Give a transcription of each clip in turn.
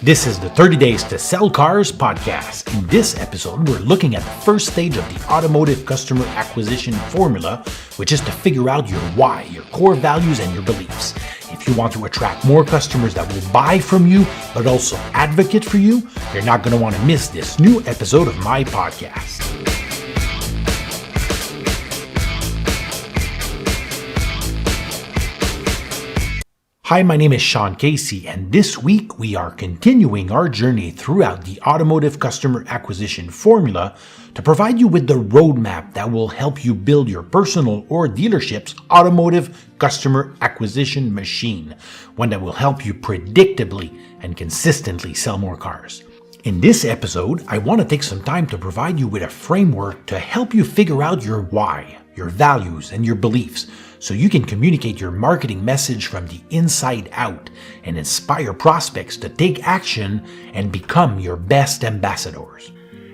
This is the 30 Days to Sell Cars podcast. In this episode, we're looking at the first stage of the Automotive Customer Acquisition Formula, which is to figure out your why, your core values, and your beliefs. If you want to attract more customers that will buy from you, but also advocate for you, you're not going to want to miss this new episode of my podcast. Hi, my name is Sean Cassy, and this week we are continuing our journey throughout the Automotive Customer Acquisition Formula to provide you with the roadmap that will help you build your personal or dealership's automotive customer acquisition machine, one that will help you predictably and consistently sell more cars. In this episode, I want to take some time to provide you with a framework to help you figure out your why, your values, and your beliefs, so you can communicate your marketing message from the inside out and inspire prospects to take action and become your best ambassadors.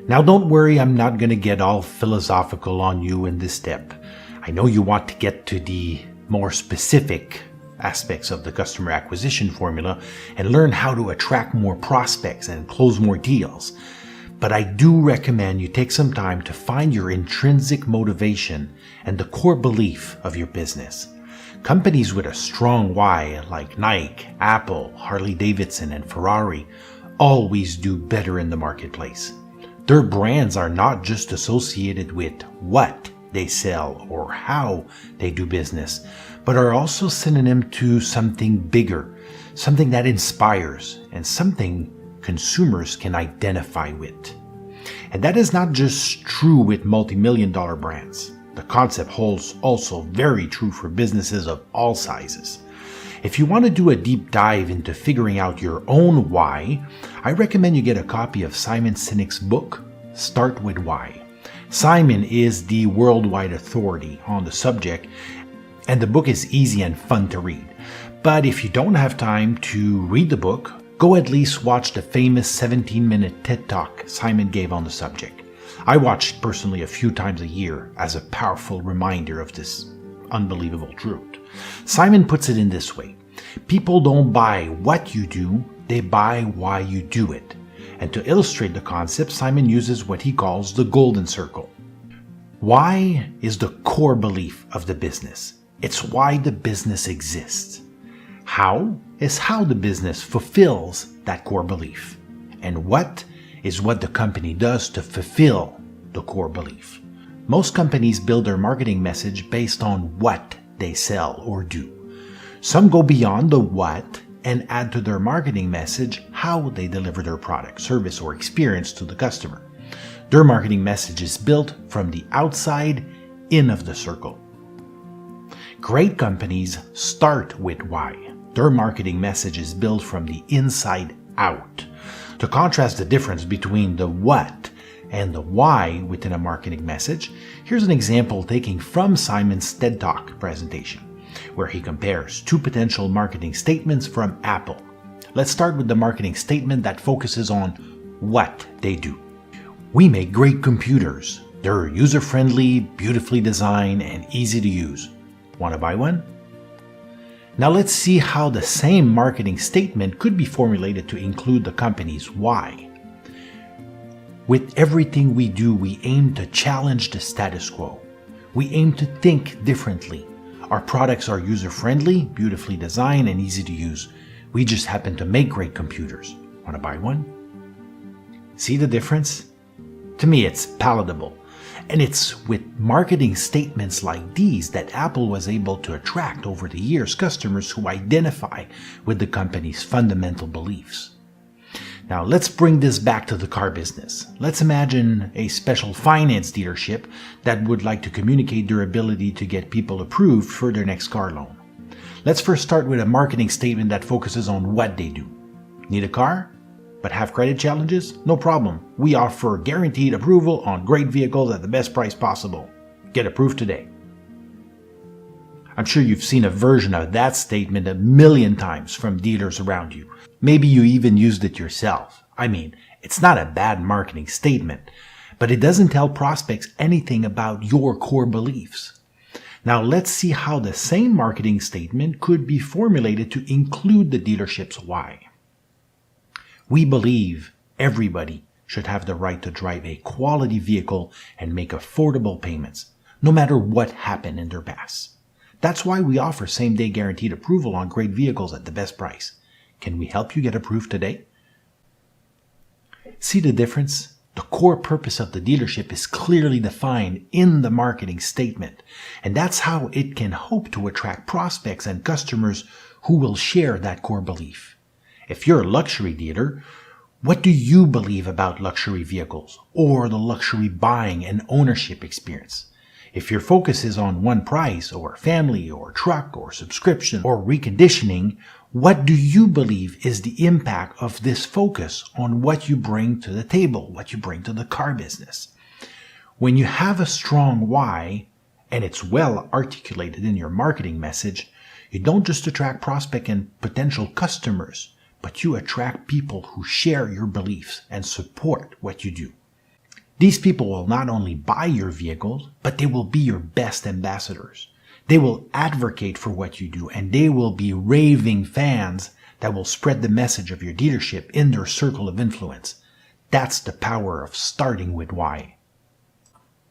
Now don't worry, I'm not going to get all philosophical on you in this step. I know you want to get to the more specific aspects of the customer acquisition formula and learn how to attract more prospects and close more deals. But I do recommend you take some time to find your intrinsic motivation and the core belief of your business. Companies with a strong why, like Nike, Apple, Harley-Davidson, and Ferrari, always do better in the marketplace. Their brands are not just associated with what they sell or how they do business, but are also synonym to something bigger, something that inspires, and something consumers can identify with. And that is not just true with multi-million-dollar brands. The concept holds also very true for businesses of all sizes. If you want to do a deep dive into figuring out your own why, I recommend you get a copy of Simon Sinek's book, Start With Why. Simon is the worldwide authority on the subject, and the book is easy and fun to read. But if you don't have time to read the book, go at least watch the famous 17-minute TED Talk Simon gave on the subject. I watch it personally a few times a year as a powerful reminder of this unbelievable truth. Simon puts it in this way: people don't buy what you do, they buy why you do it. And to illustrate the concept, Simon uses what he calls the golden circle. Why is the core belief of the business. It's why the business exists. How is how the business fulfills that core belief. And what is what the company does to fulfill the core belief. Most companies build their marketing message based on what they sell or do. Some go beyond the what and add to their marketing message how they deliver their product, service, or experience to the customer. Their marketing message is built from the outside in of the circle. Great companies start with why. Their marketing message is built from the inside out. To contrast the difference between the what and the why within a marketing message, here's an example taken from Simon's TED Talk presentation, where he compares two potential marketing statements from Apple. Let's start with the marketing statement that focuses on what they do. We make great computers. They're user-friendly, beautifully designed, and easy to use. Want to buy one? Now let's see how the same marketing statement could be formulated to include the company's why. With everything we do, we aim to challenge the status quo. We aim to think differently. Our products are user-friendly, beautifully designed, and easy to use. We just happen to make great computers. Want to buy one? See the difference? To me, it's palatable. And it's with marketing statements like these that Apple was able to attract over the years customers who identify with the company's fundamental beliefs. Now let's bring this back to the car business. Let's imagine a special finance dealership that would like to communicate their ability to get people approved for their next car loan. Let's first start with a marketing statement that focuses on what they do. Need a car? But have credit challenges? No problem. We offer guaranteed approval on great vehicles at the best price possible. Get approved today. I'm sure you've seen a version of that statement a million times from dealers around you. Maybe you even used it yourself. I mean, it's not a bad marketing statement, but it doesn't tell prospects anything about your core beliefs. Now let's see how the same marketing statement could be formulated to include the dealership's why. We believe everybody should have the right to drive a quality vehicle and make affordable payments, no matter what happened in their past. That's why we offer same-day guaranteed approval on great vehicles at the best price. Can we help you get approved today? See the difference? The core purpose of the dealership is clearly defined in the marketing statement, and that's how it can hope to attract prospects and customers who will share that core belief. If you're a luxury dealer, what do you believe about luxury vehicles or the luxury buying and ownership experience? If your focus is on one price or family or truck or subscription or reconditioning, what do you believe is the impact of this focus on what you bring to the table, what you bring to the car business? When you have a strong why and it's well articulated in your marketing message, you don't just attract prospect and potential customers, but you attract people who share your beliefs and support what you do. These people will not only buy your vehicles, but they will be your best ambassadors. They will advocate for what you do, and they will be raving fans that will spread the message of your dealership in their circle of influence. That's the power of starting with why.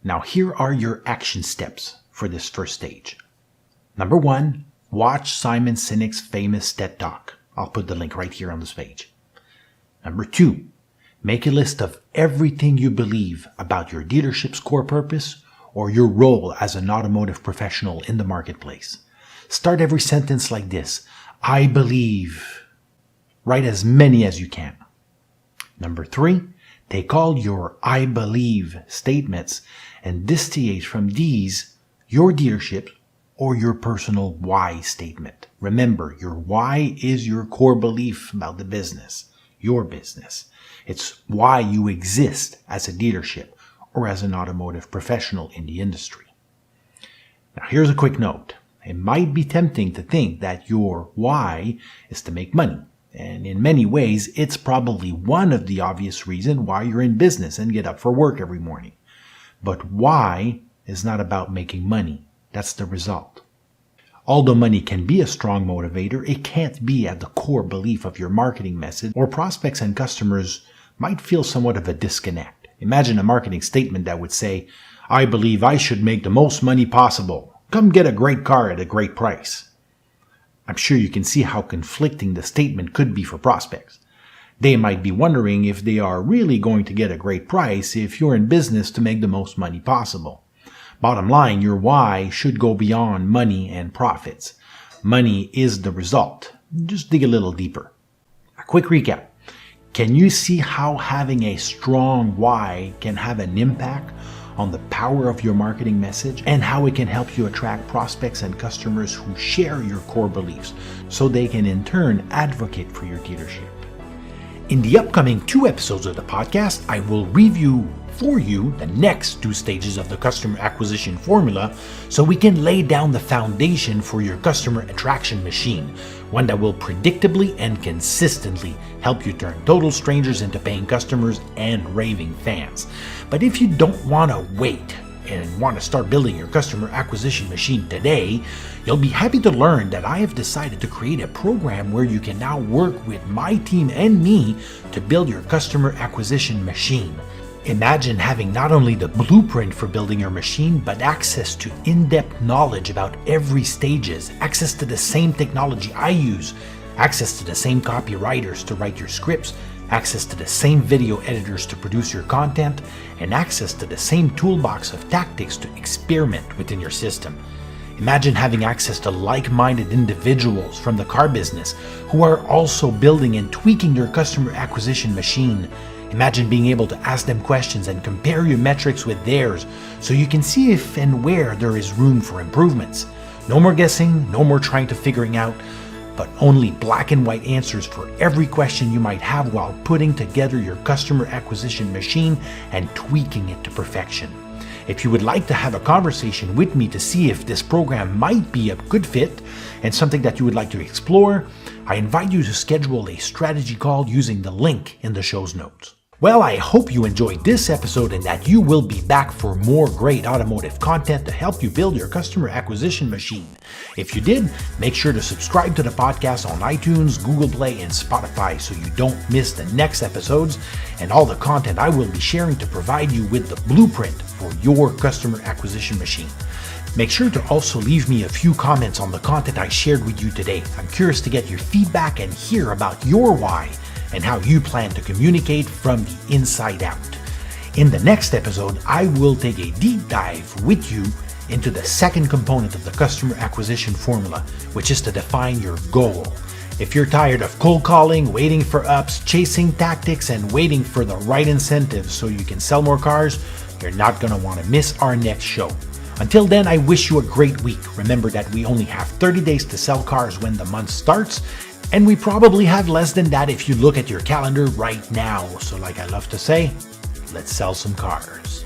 Now here are your action steps for this first stage. Number 1, watch Simon Sinek's famous TED Talk. I'll put the link right here on this page. Number 2, make a list of everything you believe about your dealership's core purpose or your role as an automotive professional in the marketplace. Start every sentence like this: I believe. Write as many as you can. Number 3, take all your I believe statements and distillate from these your dealership or your personal why statement. Remember, your why is your core belief about the business, your business. It's why you exist as a dealership or as an automotive professional in the industry. Now here's a quick note. It might be tempting to think that your why is to make money. And in many ways, it's probably one of the obvious reasons why you're in business and get up for work every morning. But why is not about making money. That's the result. Although money can be a strong motivator, it can't be at the core belief of your marketing message, or prospects and customers might feel somewhat of a disconnect. Imagine a marketing statement that would say, I believe I should make the most money possible. Come get a great car at a great price. I'm sure you can see how conflicting the statement could be for prospects. They might be wondering if they are really going to get a great price if you're in business to make the most money possible. Bottom line, your why should go beyond money and profits. Money is the result. Just dig a little deeper. A quick recap. Can you see how having a strong why can have an impact on the power of your marketing message and how it can help you attract prospects and customers who share your core beliefs so they can in turn advocate for your dealership? In the upcoming 2 episodes of the podcast, I will review for you the next 2 stages of the customer acquisition formula so we can lay down the foundation for your customer attraction machine, one that will predictably and consistently help you turn total strangers into paying customers and raving fans. But if you don't want to wait and want to start building your customer acquisition machine today, you'll be happy to learn that I have decided to create a program where you can now work with my team and me to build your customer acquisition machine. Imagine having not only the blueprint for building your machine, but access to in-depth knowledge about every stages, access to the same technology I use, access to the same copywriters to write your scripts, access to the same video editors to produce your content, and access to the same toolbox of tactics to experiment within your system. Imagine having access to like-minded individuals from the car business who are also building and tweaking your customer acquisition machine. Imagine being able to ask them questions and compare your metrics with theirs so you can see if and where there is room for improvements. No more guessing, no more trying to figuring out, but only black and white answers for every question you might have while putting together your customer acquisition machine and tweaking it to perfection. If you would like to have a conversation with me to see if this program might be a good fit and something that you would like to explore, I invite you to schedule a strategy call using the link in the show's notes. Well, I hope you enjoyed this episode and that you will be back for more great automotive content to help you build your customer acquisition machine. If you did, make sure to subscribe to the podcast on iTunes, Google Play, and Spotify so you don't miss the next episodes and all the content I will be sharing to provide you with the blueprint for your customer acquisition machine. Make sure to also leave me a few comments on the content I shared with you today. I'm curious to get your feedback and hear about your why and how you plan to communicate from the inside out. In the next episode, I will take a deep dive with you into the second component of the customer acquisition formula, which is to define your goal. If you're tired of cold calling, waiting for ups, chasing tactics, and waiting for the right incentives so you can sell more cars, you're not going to want to miss our next show. Until then, I wish you a great week. Remember that we only have 30 days to sell cars when the month starts, and we probably have less than that if you look at your calendar right now. So like I love to say, let's sell some cars.